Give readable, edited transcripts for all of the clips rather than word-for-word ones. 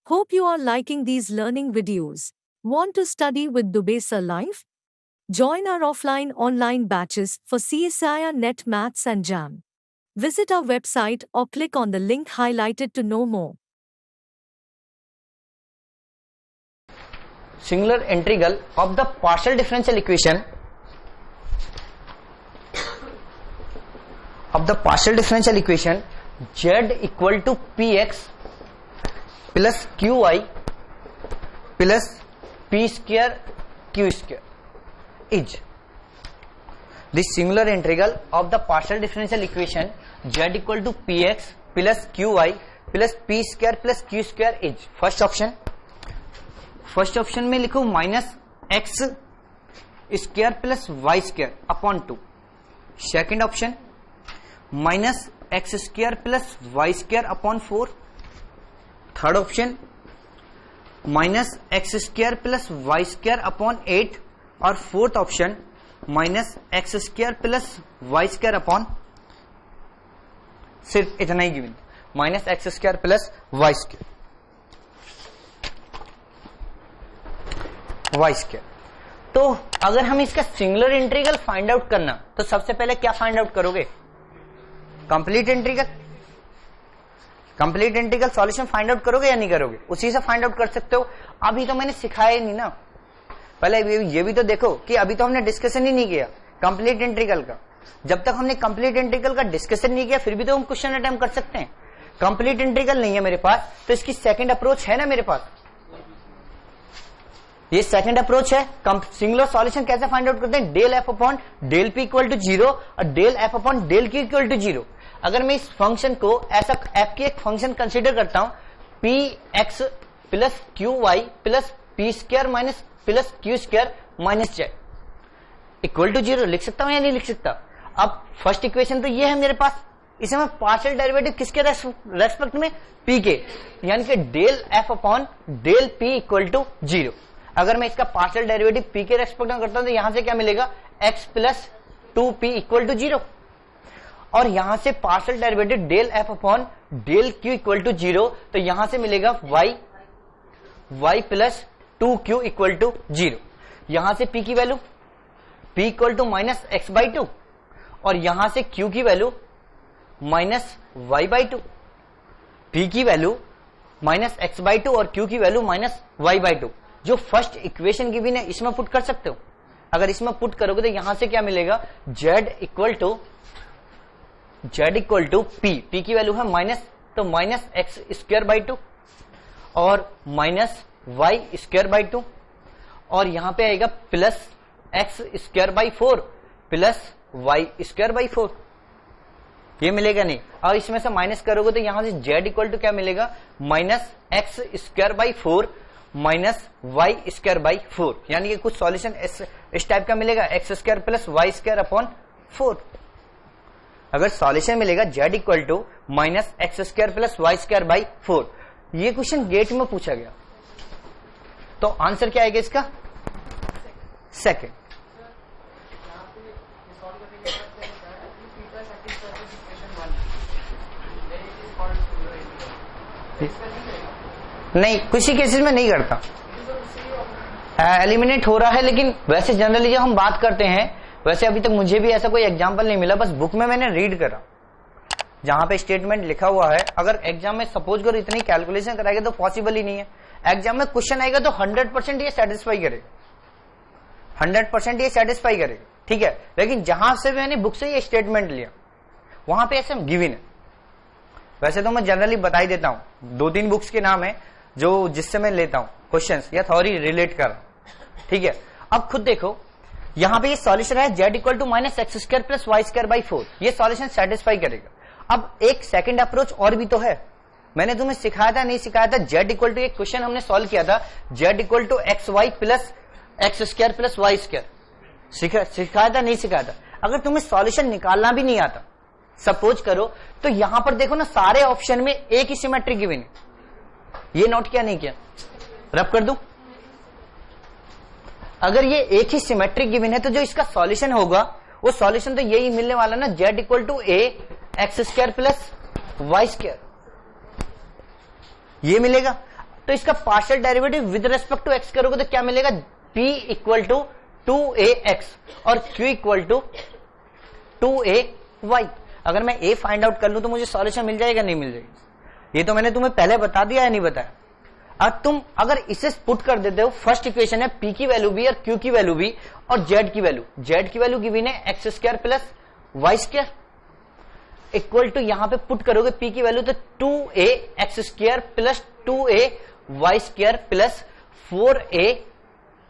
Hope you are liking these learning videos. Want to study with Dubey Sir Live? Join our offline online batches for CSIR Net Maths and JAM. Visit our website or click on the link highlighted to know more. Singular integral of the partial differential equation z equal to px plus qy plus p square q square is the singular integral of the partial differential equation z equal to px plus qy plus p square plus q square is first option में लिखो minus x square plus y square upon 2। Second option minus x square plus y square upon 4। Third option minus x square plus y square upon 8। और fourth option minus x square plus y square upon सिर्फ इतना ही given minus x square plus y square तो अगर हम इसका singular integral find out करना तो सबसे पहले क्या फाइंड आउट करोगे? Complete integral solution find out करोगे या नहीं करोगे? उसी से फाइंड आउट कर सकते हो। अभी तो मैंने सिखाया ही नहीं ना, पहले ये भी तो देखो कि अभी तो हमने डिस्कशन ही नहीं किया कंप्लीट इंटीग्रल का। जब तक हमने कंप्लीट इंटीग्रल का डिस्कशन नहीं किया फिर भी तो हम क्वेश्चन अटेम्प्ट कर सकते हैं। कंप्लीट इंटीग्रल नहीं है मेरे पास तो इसकी सेकंड अप्रोच है ना मेरे पास, ये सेकंड अप्रोच है। सिंगुलर सॉल्यूशन कैसे फाइंड आउट करते हैं? Del f upon del p equal to 0 और del f upon del q equal to 0। अगर मैं इस फंक्शन को ऐसा एफ की एक फंक्शन कंसीडर करता हूं p x plus q y plus p square minus plus q square minus z equal to 0 लिख सकता हूं या नहीं लिख सकता? अब फर्स्ट इक्वेशन तो ये है मेरे पास, इसे मैं पार्शियल डेरिवेटिव किसके रेस्पेक्ट में? पी के, यानी कि del f upon del p equal to 0। अगर मैं इसका पार्शियल डेरिवेटिव पी के रेस्पेक्ट में करता हूं तो यहां से क्या मिलेगा? x plus 2p equal to 0। और यहां से partial derivative del f upon del q equal to 0 तो यहां से मिलेगा y plus 2q equal to 0। यहां से p की value p equal to minus x by 2 और यहां से q की value minus y by 2। p की वैल्यू माइनस एक्स बाई 2 और q की वैल्यू माइनस y बाई 2। जो फर्स्ट इक्वेशन की भी ना इसमें पुट कर सकते हो। अगर इसमें पुट करोगे तो यहां से क्या मिलेगा? z इक्वल टू p की वैल्यू है माइनस, तो माइनस एक्स स्क्वायर बाई 2 और माइनस वाई स्क्वायर बाई 2 और यहां पे आएगा plus x square by 4 plus y square by 4। ये मिलेगा नहीं। और इसमें से माइनस करोगे तो यहां से z इक्वल टू क्या मिलेगा? Minus x square by 4 minus y square by 4, यानी कि कुछ सॉल्यूशन इस टाइप का मिलेगा x square plus y square upon 4। अगर सॉल्यूशन मिलेगा z equal to minus x square plus y square by 4, ये क्वेश्चन गेट में पूछा गया तो आंसर क्या आएगा इसका? सेकंड। नहीं, किसी केसेस में नहीं करता, एलिमिनेट हो रहा है। लेकिन वैसे जनरली जब हम बात करते हैं, वैसे अभी तक मुझे भी ऐसा कोई एग्जांपल नहीं मिला, बस बुक में मैंने रीड करा जहां पे स्टेटमेंट लिखा हुआ है। अगर एग्जाम में सपोज करो इतनी कैलकुलेशन कराएगा तो पॉसिबल ही नहीं है। एग्जाम में क्वेश्चन आएगा तो 100% ये सेटिस्फाई करेगा, 100% ये सेटिस्फाई करेगा, ठीक है। लेकिन जहां से मैंने बुक से ये स्टेटमेंट लिया वहां पे ऐसे गिवन है। वैसे तो मैं जनरली बता ही देता हूं, 2-3 बुक्स के नाम है जो जिससे मैं लेता हूं क्वेश्चंस या थ्योरी रिलेट कर, ठीक है। अब खुद देखो यहां पे ये सॉल्यूशन है z equal to minus x square plus y square by 4, ये सॉल्यूशन सेटिस्फाई करेगा। अब एक सेकंड अप्रोच और भी तो है, मैंने तुम्हें सिखाया था नहीं सिखाया था? z इक्वल टू एक क्वेश्चन हमने सॉल्व किया था, z equal to x y plus x square plus y square, सिखाया था नहीं सिखाया था? अगर तुम्हें सॉल्यूशन निकालना भी नहीं आता सपोज करो तो यहां पर देखो ना सारे ऑप्शन में एक ही सिमेट्री गिवन है, ये नोट किया नहीं किया? रब कर दूं? अगर ये एक ही सिमेट्रिक गिवन है तो जो इसका सॉल्यूशन होगा वो सॉल्यूशन तो यही मिलने वाला ना, z equal to a x square plus y square, ये मिलेगा। तो इसका partial derivative with respect to x करोगे तो क्या मिलेगा, p इक्वल टू 2ax और q इक्वल टू 2ay। अगर मैं a फाइंड आउट कर लूं तो मुझे सॉल्यूशन मिल जाएगा, नहीं मिल जाएगा? ये तो मैंने तुम्हें पहले बता दिया है, नहीं बताया? अब तुम अगर इसे पुट कर देते हो, फर्स्ट इक्वेशन है p की वैल्यू भी और q की वैल्यू भी और z की वैल्यू गिवन है x square plus y square equal to, यहां पे पुट करोगे p की वैल्यू तो 2a x square plus 2a y square plus 4a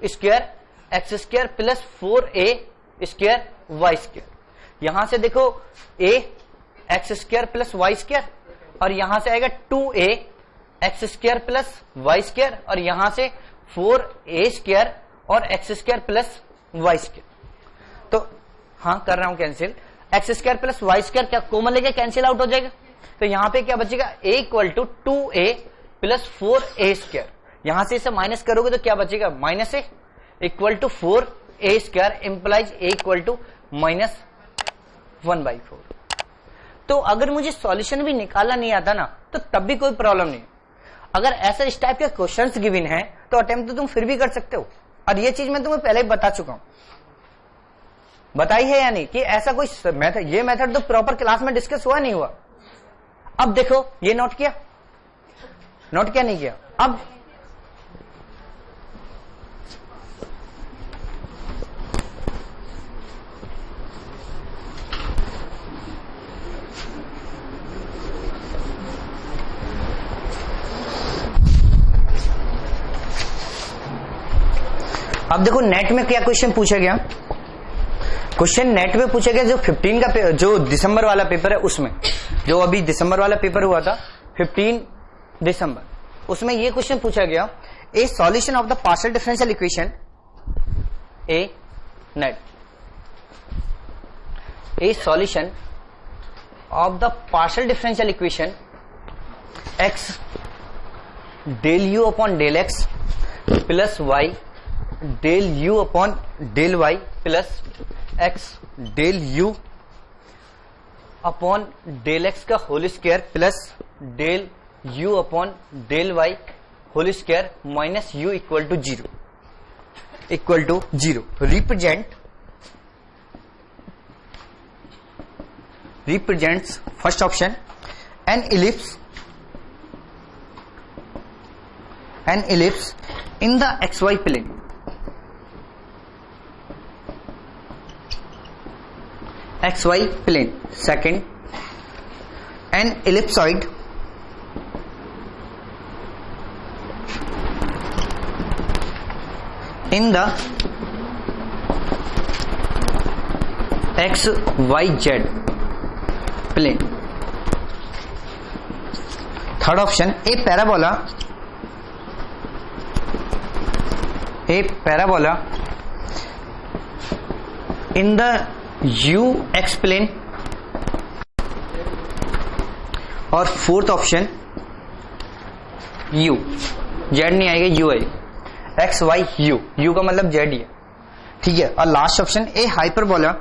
square x square plus 4a square y square. यहां से देखो a x square plus y square और यहां से आएगा 2a x square plus y square और यहां से 4a स्क्वायर और x square plus y square. तो हाँ कर रहा हूं cancel, x square plus y square क्या कॉमन लेके कैंसिल आउट हो जाएगा, तो यहां पे क्या बचेगा, a equal to 2a plus 4a square. यहां से इसे माइनस करोगे तो क्या बचेगा, minus a equal to 4a square implies a equal to minus 1/4। तो अगर मुझे सॉल्यूशन भी निकालना नहीं आता ना तो तब भी कोई प्रॉब्लम नहीं। अगर ऐसा इस टाइप के क्वेश्चंस गिवन है तो अटेम्प्ट तो तुम फिर भी कर सकते हो, और ये चीज मैं तुम्हें पहले ही बता चुका हूं, बताई है या नहीं, कि ऐसा कोई मेथड, ये मेथड तो प्रॉपर क्लास में डिस्कस हुआ नहीं हुआ। अब देखो ये नोट किया नहीं किया। अब देखो नेट में क्या क्वेश्चन पूछा गया, क्वेश्चन नेट में पूछा गया जो 15 का जो दिसंबर वाला पेपर है, उसमें जो अभी दिसंबर वाला पेपर हुआ था 15 दिसंबर, उसमें ये क्वेश्चन पूछा गया, a solution of the partial differential equation a net, a solution of the partial differential equation x del u upon del x plus y del u upon del y plus x del u upon del x का whole square plus del u upon del y whole square minus u equal to zero represents first option an ellipse in the XY plane, XY plane. Second, an ellipsoid in the XYZ plane. Third option, a parabola in the UX plane. और fourth option U, Z नहीं आएगा, U आएगा, XY U का मतलब Z ही है, ठीक है। और last option a hyperbola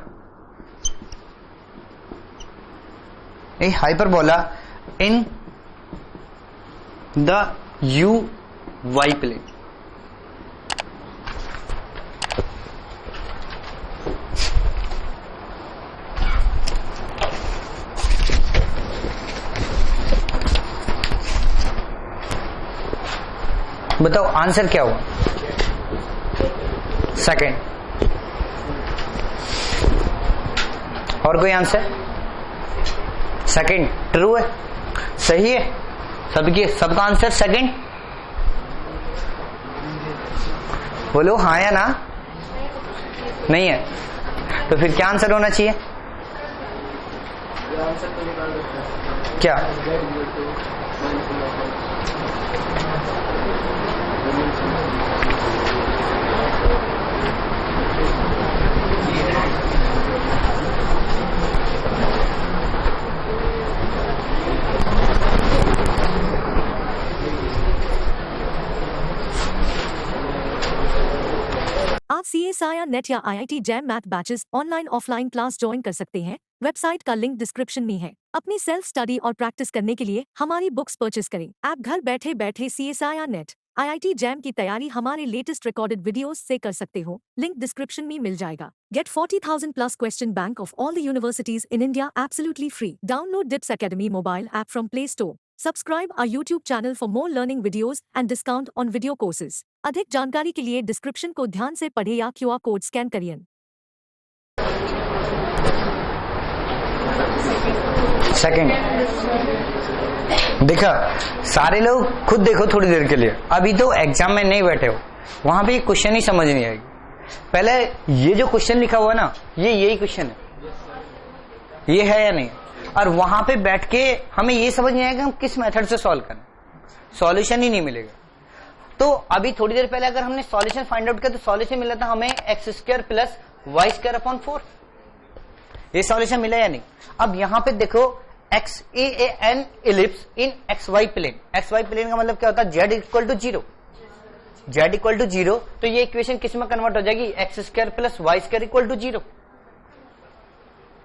in the UY plane. बताओ आंसर क्या हुआ, सेकंड। और कोई आंसर, सेकंड ट्रू है, सही है, सबका आंसर सेकंड। बोलो हाँ या ना, नहीं है, तो फिर क्या आंसर होना चाहिए, क्या आप CSIR नेट या IIT jam math batches online offline class join कर सकते हैं। वेबसाइट का लिंक डिस्क्रिप्शन में है। अपनी सेल्फ स्टडी और प्रैक्टिस करने के लिए हमारी बुक्स परचेस करें। आप घर बैठे बैठे CSIR नेट IIT जैम की तैयारी हमारे लेटेस्ट रिकॉर्डेड वीडियोस से कर सकते हो। लिंक डिस्क्रिप्शन में मिल जाएगा। Get 40,000 plus question bank of all the universities in India absolutely free. Download DIPS Academy mobile app from Play Store. Subscribe our YouTube channel for more learning videos and discount on video courses. अधिक जानकारी के लिए description को ध्यान से पढ़े या QR code scan करिए। सेकंड देखा, सारे लोग खुद देखो थोड़ी देर के लिए, अभी तो एग्जाम में नहीं बैठे हो, वहां भी क्वेश्चन ही समझ नहीं आएगी। पहले ये जो क्वेश्चन लिखा हुआ ना, यही क्वेश्चन है, ये है या नहीं, और वहां पे बैठ के हमें ये समझ नहीं आएगा हम किस मेथड से सॉल्व करें, सॉल्यूशन ही नहीं मिलेगा। तो अभी थोड़ी देर पहले अगर हमने सॉल्यूशन फाइंड आउट किया तो सॉल्यूशन मिला था हमें x² प्लस y²/4। ये सॉल्यूशन मिला या नहीं। अब यहां पे देखो x a n ellipse in xy plane. xy plane का मतलब क्या होता है, z = 0। z = 0 तो ये इक्वेशन किस में कन्वर्ट हो जाएगी, x² प्लस y² = 0।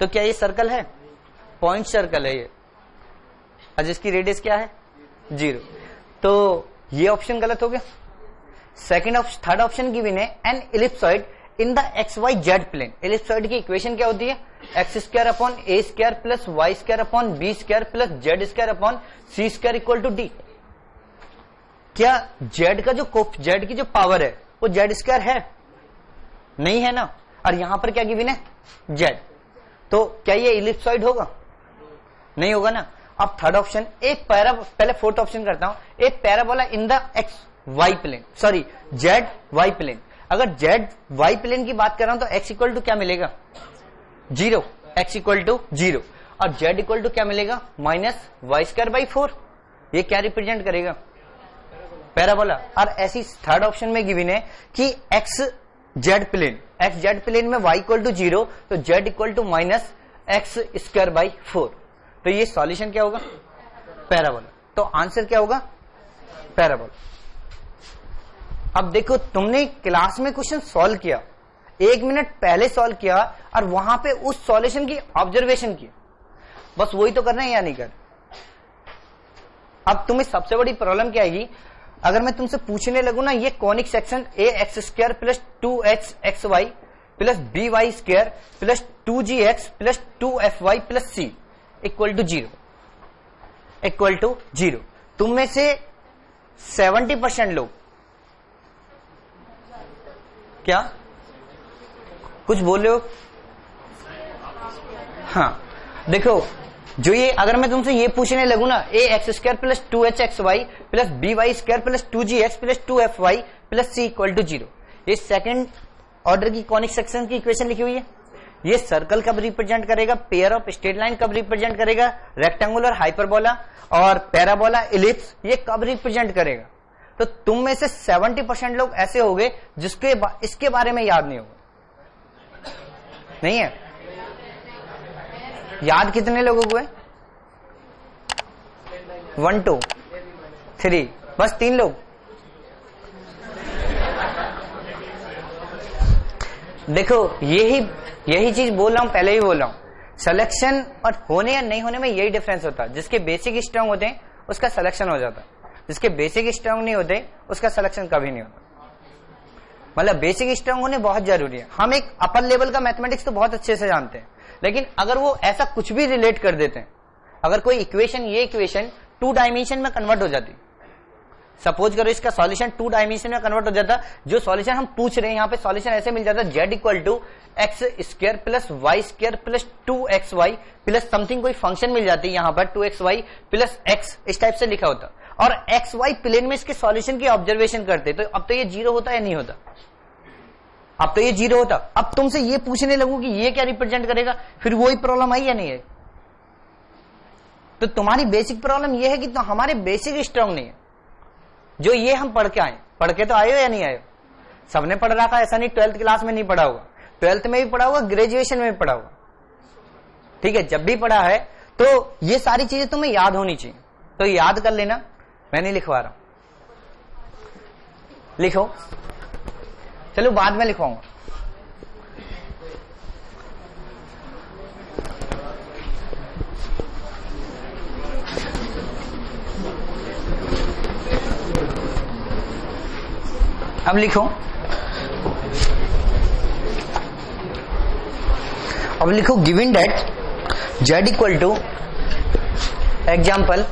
तो क्या ये सर्कल है, पॉइंट सर्कल है ये, और जिसकी रेडियस क्या है 0। तो ये ऑप्शन गलत हो गया। थर्ड ऑप्शन गिवन है an ellipsoid in the XYZ plane. Ellipsoid की इक्वेशन क्या होती है, x² plus y² plus z² = d। क्या z का जो z की जो पावर है वो z² है, नहीं है ना, और यहां पर क्या गिवन है z, तो क्या ये इलिप्सॉइड होगा, नहीं होगा ना। अब थर्ड ऑप्शन, एक पहले फोर्थ ऑप्शन करता हूं, एक parabola in the XY plane, sorry ZY plane. अगर ZY प्लेन की बात कर रहा हूं तो x इक्वल टू क्या मिलेगा 0, x इक्वल टू 0, और z इक्वल टू क्या मिलेगा -y²/4। ये क्या रिप्रेजेंट करेगा, पैराबोला। और ऐसी थर्ड ऑप्शन में गिवन है कि XZ प्लेन में y इक्वल टू 0 तो z इक्वल टू -x²/4। तो ये सॉल्यूशन क्या होगा, पैराबोला। तो आंसर क्या होगा, पैराबोला। अब देखो, तुमने क्लास में क्वेश्चन सॉल्व किया, 1 मिनट पहले सॉल्व किया, और वहां पे उस सॉल्यूशन की ऑब्जर्वेशन की, बस वही तो करना है या नहीं कर। अब तुम्हें सबसे बड़ी प्रॉब्लम क्या आएगी, अगर मैं तुमसे पूछने लगूं ना, ये conic section ax² plus 2hxy plus by² plus 2gx plus 2fy plus c equal to 0, तुम में से 70% लोग क्या कुछ बोल रहे हो, हाँ देखो, जो ये अगर मैं तुमसे ये पूछने लगूं ना, ax² plus 2hxy plus by² plus 2gx plus 2fy plus c equal to 0, ये सेकंड ऑर्डर की कॉनिक सेक्शन की इक्वेशन लिखी हुई है। ये सर्कल कब रिप्रेजेंट करेगा, पेयर ऑफ स्ट्रेट लाइन कब रिप्रेजेंट करेगा, रेक्टेंगुलर हाइपरबोला और पैराबोला इलिप्स ये कब रिप्रेजेंट करेगा। तो तुम में से 70% लोग ऐसे होंगे जिसके इसके बारे में याद नहीं होगा, नहीं है याद। कितने लोगों को है, 1 2 3, बस 3 लोग। देखो, यही चीज बोल रहा हूं, पहले ही बोल रहा हूं, सिलेक्शन और होने या नहीं होने में यही डिफरेंस होता है। जिसके बेसिक स्ट्रांग होते हैं उसका सिलेक्शन हो जाता है, जिसके बेसिक स्ट्रांग नहीं होते उसका सिलेक्शन कभी नहीं होता। मतलब बेसिक स्ट्रांग होने बहुत जरूरी है। हम एक अपर लेवल का मैथमेटिक्स तो बहुत अच्छे से जानते हैं, लेकिन अगर वो ऐसा कुछ भी रिलेट कर देते हैं, अगर कोई इक्वेशन, ये इक्वेशन 2 डायमेंशन में कन्वर्ट हो जाती, सपोज करो इसका सॉल्यूशन 2 डायमेंशन में कन्वर्ट हो जाता, जो सॉल्यूशन हम पूछ रहे हैं यहाँ पे सॉल्यूशन ऐसे मिल जाता, z equal to x² plus y² plus 2xy plus something कोई फंक्शन मिल जाती है यहाँ पर 2xy प्लस x, इस टाइप से लिखा होता, और xy प्लेन में इसके सॉल्यूशन की ऑब्जर्वेशन करते। तो अब तो ये 0 होता या नहीं होता, अब तो ये 0 होता। अब तुमसे ये पूछने लगूं कि ये क्या रिप्रेजेंट करेगा, फिर वही प्रॉब्लम आई या नहीं है। तो तुम्हारी बेसिक प्रॉब्लम ये है कि तो हमारे बेसिक स्ट्रांग नहीं है, जो ये हम पढ़ के आए, पढ़ के तो आए हो या नहीं आए हो, सबने पढ़ रखा, ऐसा नहीं 12th क्लास में नहीं पढ़ा होगा, 12th में भी पढ़ा होगा, ग्रेजुएशन में भी पढ़ा होगा, ठीक है, जब भी पढ़ा है तो ये सारी चीजें तुम्हें याद होनी चाहिए। तो याद कर लेना, मैं नहीं लिखवा रहा हूं, लिखो चलो बाद में लिखवाऊंगा। अब लिखो, given that z equal to example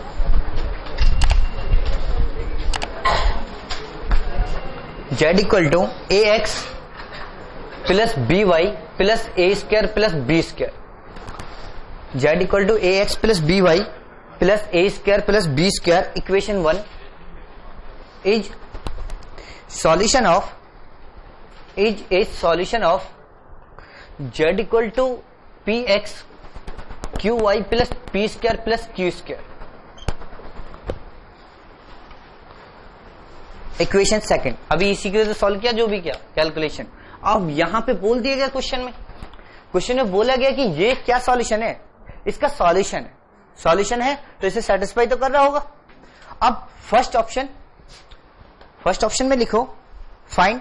z equal to ax plus by plus a square plus b square. z equal to ax plus by plus a square plus b square. Equation 1 is solution of z equal to px qy plus p square plus q square। Equation second, अभी इसी के तो solve किया जो भी किया calculation. अब यहां पे बोल दिया गया क्वेश्चन में बोला गया कि ये क्या सॉल्यूशन है, इसका सॉल्यूशन है तो इसे सेटिस्फाई तो कर रहा होगा। अब फर्स्ट ऑप्शन में लिखो find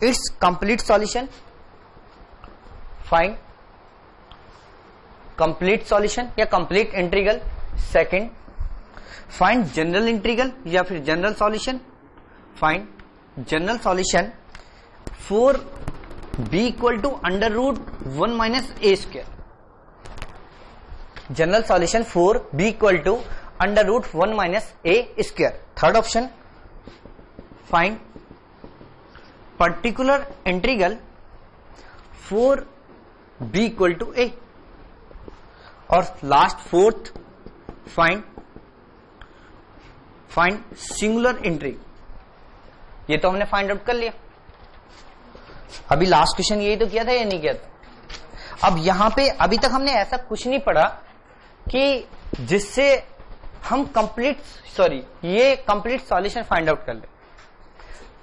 its complete solution, find complete solution या complete integral. Second, find general integral या फिर general solution, find general solution for b equal to under root 1 minus a square. General solution for b equal to under root 1 minus a square. Third option, find particular integral for b equal to a। और last fourth, find singular integral. ये तो हमने find out कर लिया। अभी last question यही तो किया था या नहीं किया था। अब यहां पे अभी तक हमने ऐसा कुछ नहीं पढ़ा कि जिससे हम ये कंप्लीट सॉल्यूशन फाइंड आउट कर ले।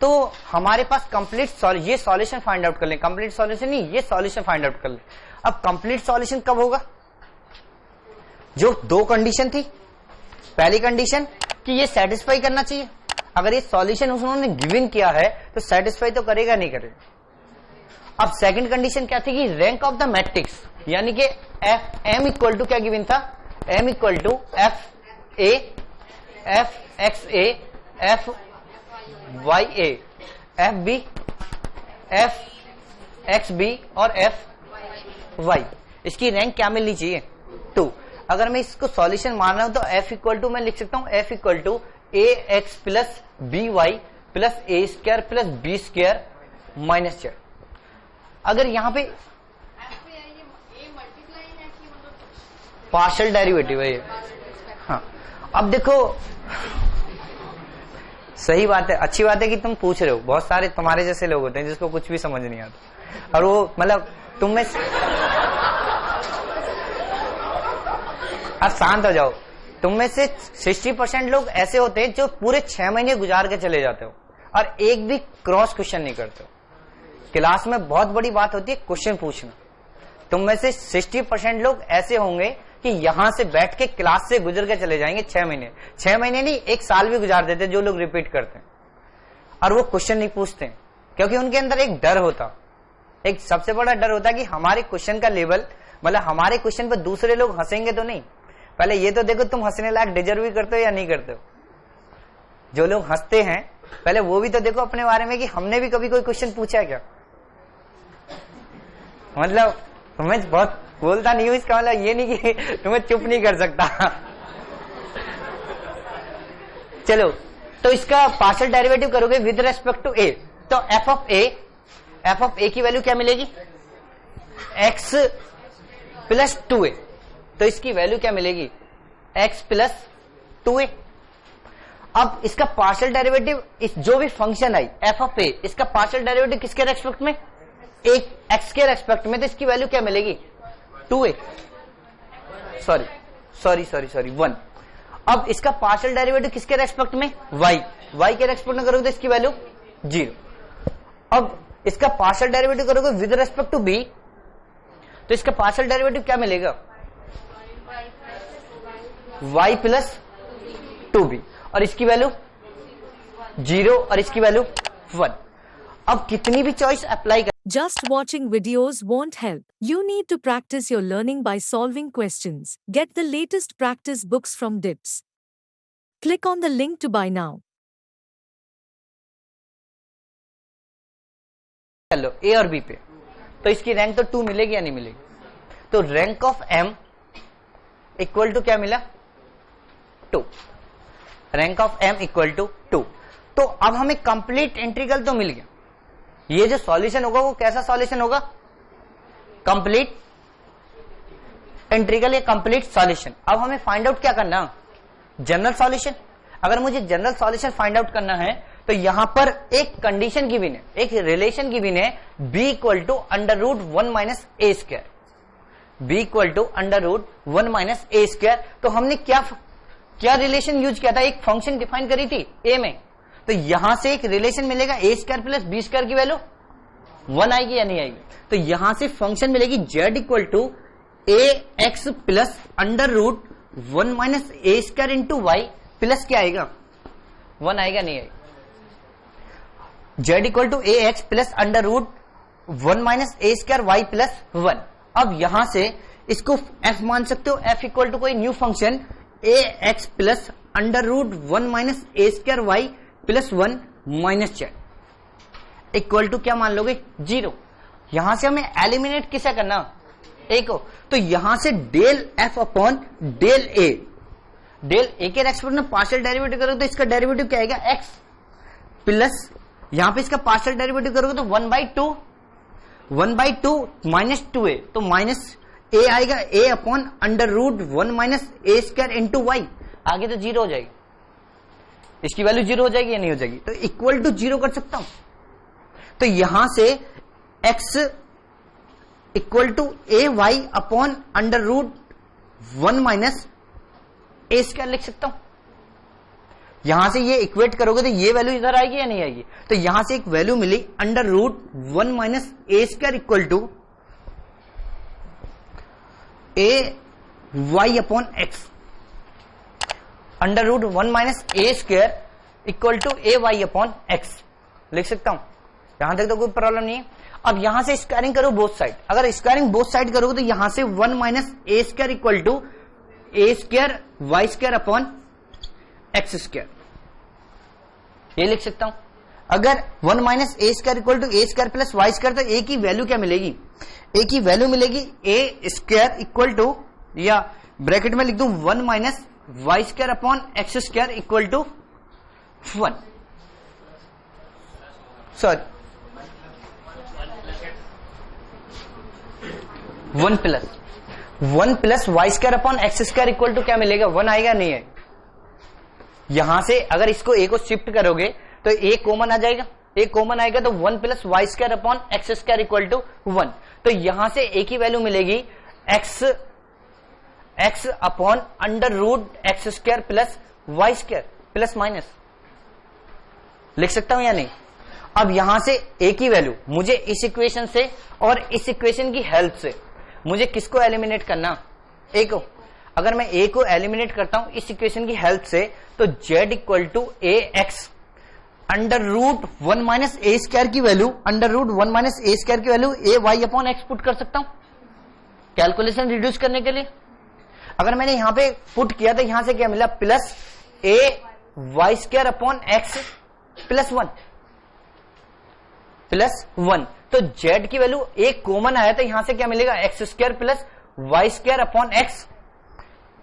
तो हमारे पास ये सॉल्यूशन फाइंड आउट कर ले, कंप्लीट सॉल्यूशन नहीं, ये सॉल्यूशन फाइंड आउट कर ले। अब कंप्लीट सॉल्यूशन कब होगा, जो दो कंडीशन थी। पहली कंडीशन कि ये सेटिस्फाई करना चाहिए, अगर ये सॉल्यूशन उन्होंने गिवन किया है तो सेटिस्फाई तो करेगा नहीं करेगा। अब सेकंड कंडीशन क्या थी कि रैंक ऑफ द मैट्रिक्स, यानी कि एम इक्वल टू क्या गिवन था, m equal to f a f x a f y a f b f x b और एफ वाई। इसकी रैंक क्या मिलनी चाहिए, 2। अगर मैं इसको सॉल्यूशन मान रहा हूं तो एफ इक्वल टू मैं लिख सकता हूं f equal to a x plus b y plus a square plus b square minus z. अगर यहां पे पार्शियल डेरिवेटिव है ये, हाँ। अब देखो, सही बात है, अच्छी बात है कि तुम पूछ रहे हो। बहुत सारे तुम्हारे जैसे लोग होते हैं जिसको कुछ भी समझ नहीं आता, और वो मतलब तुम में, अब शांत हो जाओ। तुम में से 60% लोग ऐसे होते हैं जो पूरे 6 महीने गुजार के चले जाते हो और एक भी क्रॉस क्वेश्चन नहीं करते हो। क्लास में बहुत बड़ी बात होती है क्वेश्चन पूछना। तुम में से 60% लोग ऐसे होंगे कि यहां से बैठ के क्लास से गुजर के चले जाएंगे 6 महीने, 6 महीने नहीं 1 साल भी गुजार देते जो लोग रिपीट करते हैं, और वो क्वेश्चन नहीं पूछते क्योंकि उनके अंदर एक डर होता, एक सबसे बड़ा डर होता कि हमारे क्वेश्चन का लेवल, मतलब हमारे क्वेश्चन पर दूसरे लोग हंसेंगे तो नहीं। पहले ये तो देखो तुम हंसने लायक डिजर्व भी करते हो या नहीं करते हो। जो लोग हंसते हैं पहले वो भी तो देखो अपने बारे में कि हमने भी कभी कोई क्वेश्चन पूछा है क्या। मतलब तुम्हें बहुत बोलता नहीं हूं, इसका मतलब ये नहीं कि तुम्हें चुप नहीं कर सकता। चलो, तो इसका पार्शियल डेरिवेटिव करोगे विद रेस्पेक्ट टू ए, तो एफ ऑफ ए की वैल्यू क्या मिलेगी, एक्स प्लस 2a। तो इसकी वैल्यू क्या मिलेगी, x प्लस 2a। अब इसका पार्शियल डेरिवेटिव, इस जो भी फंक्शन आई एफ ऑफ ए, इसका पार्शियल डेरिवेटिव किसके रेस्पेक्ट में, एक x के रेस्पेक्ट में, तो इसकी वैल्यू क्या मिलेगी 2a, सॉरी 1। अब इसका पार्शियल डेरिवेटिव किसके रेस्पेक्ट में, y के रेस्पेक्ट में करोगे तो इसकी वैल्यू 0। अब इसका पार्शियल डेरिवेटिव करोगे विद रेस्पेक्ट टू b, तो इसका पार्शियल डेरिवेटिव क्या मिलेगा, y प्लस 2b, और इसकी वैल्यू 0 और इसकी वैल्यू 1। अब कितनी भी चॉइस अप्लाई कर, Just watching videos won't help. You need to practice your learning by solving questions. Get the latest practice books from DIPS. Click on the link to buy now. लो ए और B पे, तो इसकी rank तो 2 मिलेगी या नहीं मिलेगी? तो rank of m equal to क्या मिला? 2। Rank of m equal to 2। तो अब हमें कंप्लीट इंटीग्रल तो मिल गया। ये जो सॉल्यूशन होगा वो कैसा सॉल्यूशन होगा? कंप्लीट इंटीग्रल या कंप्लीट सॉल्यूशन। अब हमें फाइंड आउट क्या करना? General solution. अगर मुझे जनरल सॉल्यूशन फाइंड आउट करना है तो यहां पर एक कंडीशन गिवन है, एक रिलेशन गिवन है, b equal to under root 1 minus a square. b equal to under root 1 minus a square. तो हमने क्या रिलेशन यूज किया था? एक फंक्शन डिफाइन करी थी a में, तो यहां से एक रिलेशन मिलेगा ए स्क्वायर प्लस बी स्क्वायर की वैल्यू 1 आएगी या नहीं आएगी? तो यहां से फंक्शन मिलेगी z equal to a x plus under root 1 minus a square into y plus क्या आएगा? 1 आएगा नहीं आएगा? z equal to a x plus under root 1 minus a square y plus 1। अब यहां से इसको f मान सकते हो, f इक्वल टू कोई new function a x plus under root 1 minus a square y plus 1 minus z equal to क्या मान लोगे? 0। यहां से हमें एलिमिनेट किसे करना? ए को। तो यहां से del f upon del A, del A के रेस्पेक्ट में पार्शियल डेरिवेटिव करोगे तो इसका डेरिवेटिव क्या आएगा? x प्लस यहां पे इसका पार्शियल डेरिवेटिव करोगे तो 1/2 माइनस 2a, तो माइनस a आएगा, a upon under root 1 minus a square into y. आगे तो 0 हो जाएगी, इसकी वैल्यू 0 हो जाएगी या नहीं हो जाएगी? तो इक्वल टू 0 कर सकता हूं। तो यहां से x equal to a y upon under root 1 minus a square लिख सकता हूं। यहां से ये इक्वेट करोगे तो ये वैल्यू इधर आएगी या नहीं आएगी? तो यहां से एक वैल्यू मिली under root 1 minus a square equal to a y upon x. Under root 1 minus a square equal to a y upon x लिख सकता हूं। यहां तक तो कोई प्रॉब्लम नहीं है। अब यहां से स्क्वायरिंग करो बोथ साइड। अगर स्क्वायरिंग बोथ साइड करोगे तो यहां से 1 minus a square equal to a square y square upon x square, ये लिख सकता हूं। अगर 1 minus a square equal to a square plus y square, तो ए की वैल्यू क्या मिलेगी? ए की वैल्यू मिलेगी ए स्क्वायर इक्वल टू, या ब्रैकेट में लिख दूं 1 minus y square upon x square equal to 1, sorry 1 plus y square upon x square equal to क्या मिलेगा? 1 आएगा नहीं है? यहां से अगर इसको ए को शिफ्ट करोगे तो ए कॉमन आ जाएगा, ए कॉमन आएगा तो 1 plus y square upon x square equal to 1। तो यहां से ए की वैल्यू मिलेगी x upon under root x square plus y square plus minus, लिख सकता हूं या नहीं? अब यहां से ए की वैल्यू मुझे इस इक्वेशन से और इस इक्वेशन की हेल्प से मुझे किसको एलिमिनेट करना? ए को। अगर मैं ए को एलिमिनेट करता हूं इस इक्वेशन की हेल्प से, तो z equal to a x under root 1 minus a square की वैल्यू, under root 1 minus a square की value a y upon x put कर सकता हूं कैलकुलेशन रिड्यूस करने के लिए। अगर मैंने यहां पे पुट किया तो यहां से क्या मिला? Plus a y square upon x plus 1 plus 1। तो z की वैल्यू ए कॉमन आया तो यहां से क्या मिलेगा? X square plus y square upon x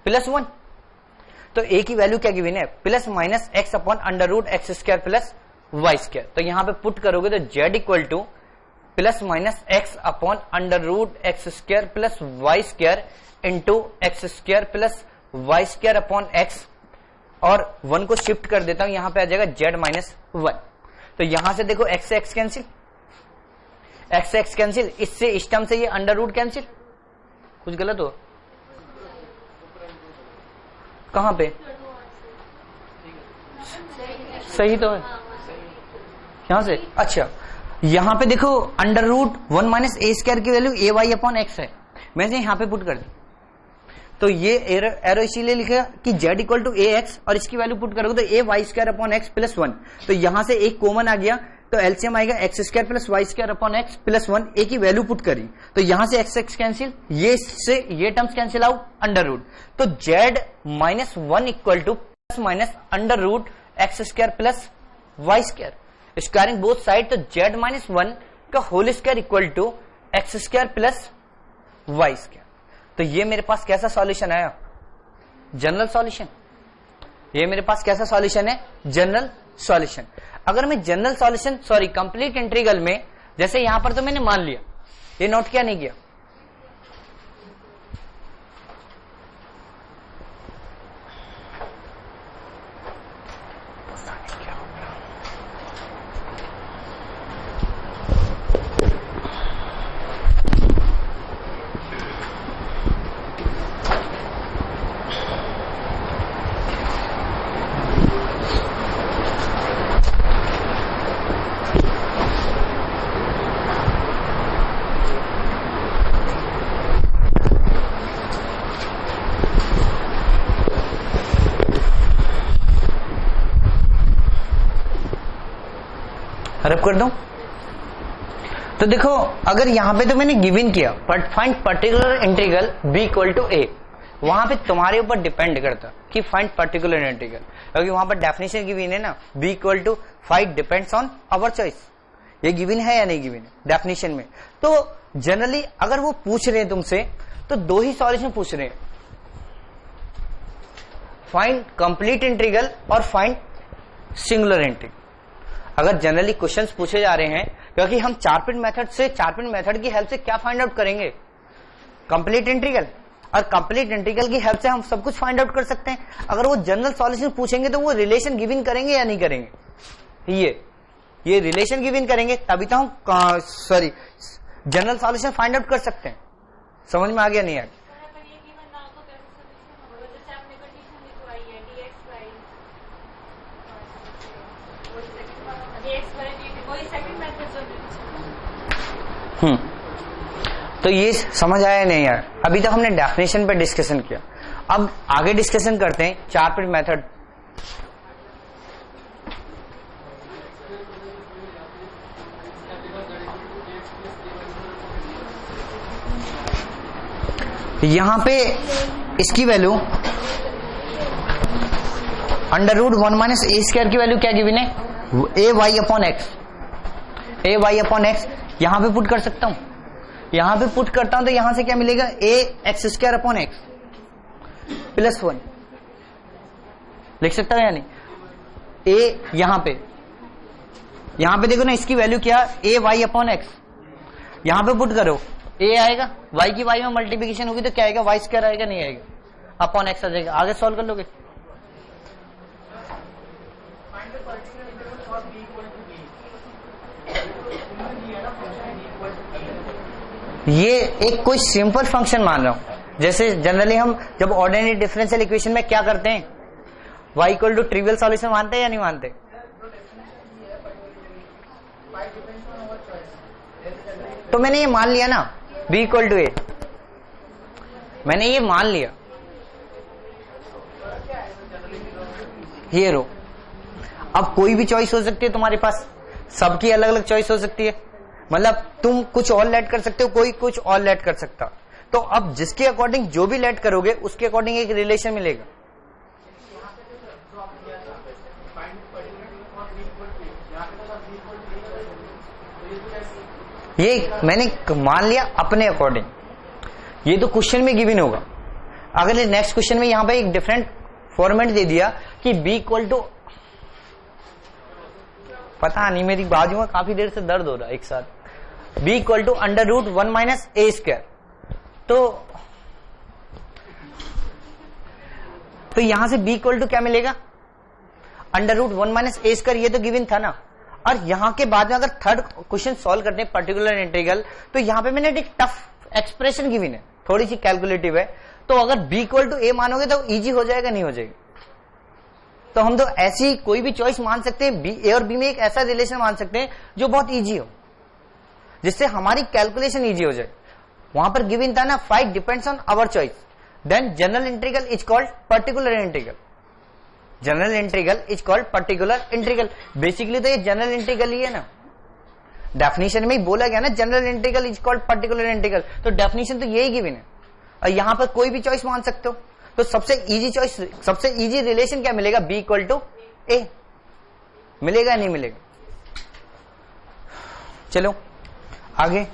plus 1। तो ए की वैल्यू क्या गिवन है? Plus minus x upon under root x square plus y square. तो यहां पे पुट करोगे तो z equal to plus minus x upon under root x square plus y square into x square plus y square upon x, और 1 को shift कर देता हूं, यहां पे आ जाएगा z माइनस 1। तो यहां से देखो x से x कैंसिल, x से x कैंसिल, इससे इस टर्म से ये अंडर रूट कैंसिल। कुछ गलत हो? कहां पे? सही तो है यहां से। अच्छा, यहां पे देखो under root 1 minus a square की value a y upon x है, मैंने यहां पे पुट कर दी। तो ये एरो इसीलिए लिखा कि z equal to a x, और इसकी वैल्यू पुट करोगे तो a y square upon x plus 1। तो यहां से एक कॉमन आ गया, तो एलसीएम आएगा x square plus y square upon x plus 1, a की वैल्यू पुट करी तो यहां से एक्स एक्स कैंसिल, ये से ये terms cancel out, under root, तो z minus 1 equal to plus minus under root x square plus y square, squaring both side, तो जेड माइनस 1 का whole square equal to x square plus y square. तो ये मेरे पास कैसा solution आया, general solution. ये मेरे पास कैसा सॉल्यूशन है, जनरल सॉल्यूशन। अगर मैं general solution sorry complete integral में, जैसे यहां पर तो मैंने मान लिया, ये नोट किया नहीं किया, रब कर दूं। तो देखो अगर यहां पे तो मैंने गिवन किया but find particular integral b equal to a, वहां पे तुम्हारे ऊपर डिपेंड करता कि फाइंड पर्टिकुलर इंटीग्रल, क्योंकि वहां पर डेफिनेशन गिवन है ना, b equal to find depends on our choice, ये गिवन है या नहीं गिवन है डेफिनेशन में। तो जनरली अगर वो पूछ रहे हैं तुमसे तो दो ही सॉल्यूशन पूछ रहे हैं, फाइंड कंप्लीट इंटीग्रल और फाइंड सिंगुलर इंटीग्रल। अगर जनरली क्वेश्चंस पूछे जा रहे हैं, क्योंकि हम चारपिट मेथड से, चारपिट मेथड की हेल्प से क्या फाइंड आउट करेंगे, कंप्लीट इंटीग्रल, और कंप्लीट इंटीग्रल की हेल्प से हम सब कुछ फाइंड आउट कर सकते हैं। अगर वो जनरल सॉल्यूशन पूछेंगे तो वो रिलेशन गिवन करेंगे या नहीं करेंगे, ये रिलेशन गिवन करेंगे, तभी तो हम sorry general solution find out कर सकते हैं। समझ में आ गया नहीं आया? तो ये समझ आया नहीं यार? अभी तक हमने डेफिनेशन पे डिस्कशन किया, अब आगे डिस्कशन करते हैं चारपिट मेथड। यहां पे इसकी value under root 1 minus a square की वैल्यू क्या गिवन है, ए वाई अपॉन एक्स, ए वाई अपॉन एक्स यहां पे पुट कर सकता हूं, यहां पे पुट करता हूं तो यहां से क्या मिलेगा, a x square upon x plus 1 लिख सकता हूं या नहीं। ए यहां पे देखो ना, इसकी वैल्यू क्या, ए वाई अपॉन एक्स, यहां पे पुट करो, ए आएगा, वाई की वाई में मल्टीप्लिकेशन होगी तो क्या आएगा, वाई स्क्वायर आएगा, नहीं आएगा, अपॉन एक्स आ जाएगा। आगे सॉल्व कर लोगे। ये एक कोई सिंपल फंक्शन मान रहा हूं, जैसे जनरली हम जब ऑर्डिनरी डिफरेंशियल इक्वेशन में क्या करते हैं, y equal to trivial solution मानते हैं या नहीं मानते? तो मैंने ये मान लिया ना, b इक्वल टू a, मैंने ये मान लिया, ये रो। अब कोई भी चॉइस हो सकती है तुम्हारे पास, सबकी अलग अलग चॉइस हो सकती है, मतलब तुम कुछ और लेट कर सकते हो, कोई कुछ और लेट कर सकता। तो अब जिसके अकॉर्डिंग जो भी लेट करोगे उसके अकॉर्डिंग एक रिलेशन मिलेगा। ये मैंने मान लिया अपने अकॉर्डिंग, ये तो क्वेश्चन में गिवन होगा। अगर नेक्स्ट क्वेश्चन में यहां पे एक डिफरेंट फॉर्मेट दे दिया कि b इक्वल टू, पता नहीं मेरी बाजू में काफी देर से दर्द हो रहा है एक साथ, b equal to under root 1 minus a square, तो यहां से b इक्वल टू क्या मिलेगा, under root 1 minus a square, ये तो गिवन था ना। और यहां के बाद में अगर थर्ड क्वेश्चन सॉल्व करते हैं पर्टिकुलर इंटीग्रल, तो यहां पे मैंने एक टफ एक्सप्रेशन गिवन है, थोड़ी सी कैलकुलेटिव है, तो अगर b इक्वल टू ए मानोगे तो इजी हो जाएगा, नहीं हो जाएगा? तो हम तो ऐसी कोई भी चॉइस मान सकते हैं, बी, ए और बी में एक ऐसा रिलेशन मान सकते हैं जो बहुत इजी हो, जिससे हमारी कैलकुलेशन इजी हो जाए। वहां पर गिवन था ना, find depends on our choice, then general integral is called particular integral, general integral is called particular integral. Basically तो ये जनरल इंटीग्रल ही है ना, डेफिनेशन में ही बोला गया ना, general integral is called particular integral, तो डेफिनेशन तो यही गिवन है और यहां पर कोई भी चॉइस मान सकते हो। तो सबसे इजी चॉइस, सबसे इजी रिलेशन क्या मिलेगा, b इक्वल टू ए, मिलेगा नहीं मिलेगा। चलो आगे,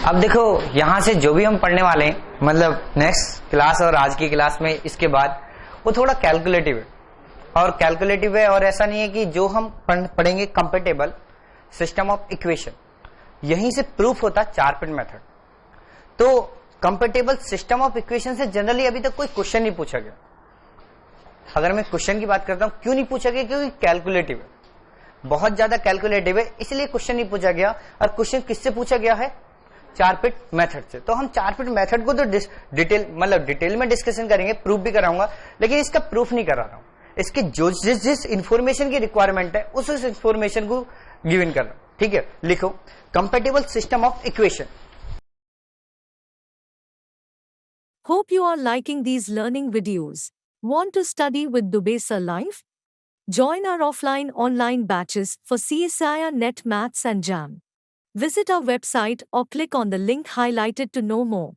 अब देखो यहां से जो भी हम पढ़ने वाले हैं, मतलब नेक्स्ट क्लास और आज की क्लास में इसके बाद, वो थोड़ा कैलकुलेटिव है और कैलकुलेटिव है, और ऐसा नहीं है कि जो हम पढ़ेंगे कंपेटेबल सिस्टम ऑफ इक्वेशन, यहीं से प्रूफ होता चार-पिट मेथड। तो कंपेटेबल सिस्टम ऑफ इक्वेशन से जनरली अभी तक कोई क्वेश्चन नहीं पूछा गया। अगर मैं क्वेश्चन की बात करता हूं, क्यों नहीं पूछा गया, क्योंकि कैलकुलेटिव है, बहुत ज्यादा कैलकुलेटिव है, इसलिए क्वेश्चन नहीं पूछा गया। और क्वेश्चन किससे पूछा गया है, चार-पिट मेथड से। तो हम चार-पिट मेथड को तो डिटेल में डिस्कशन करेंगे, प्रूफ भी कराऊंगा, लेकिन इसका प्रूफ नहीं करा रहा हूं, इसके जो जिस इंफॉर्मेशन की रिक्वायरमेंट है उस इंफॉर्मेशन को गिवन कर रहा हूं। ठीक है, लिखो compatible system of equation. Hope you are liking these learning videos. Want to study with Dubesa Live? Join our offline online batches for CSIR Net Maths and JAM. Visit our website or click on the link highlighted to know more.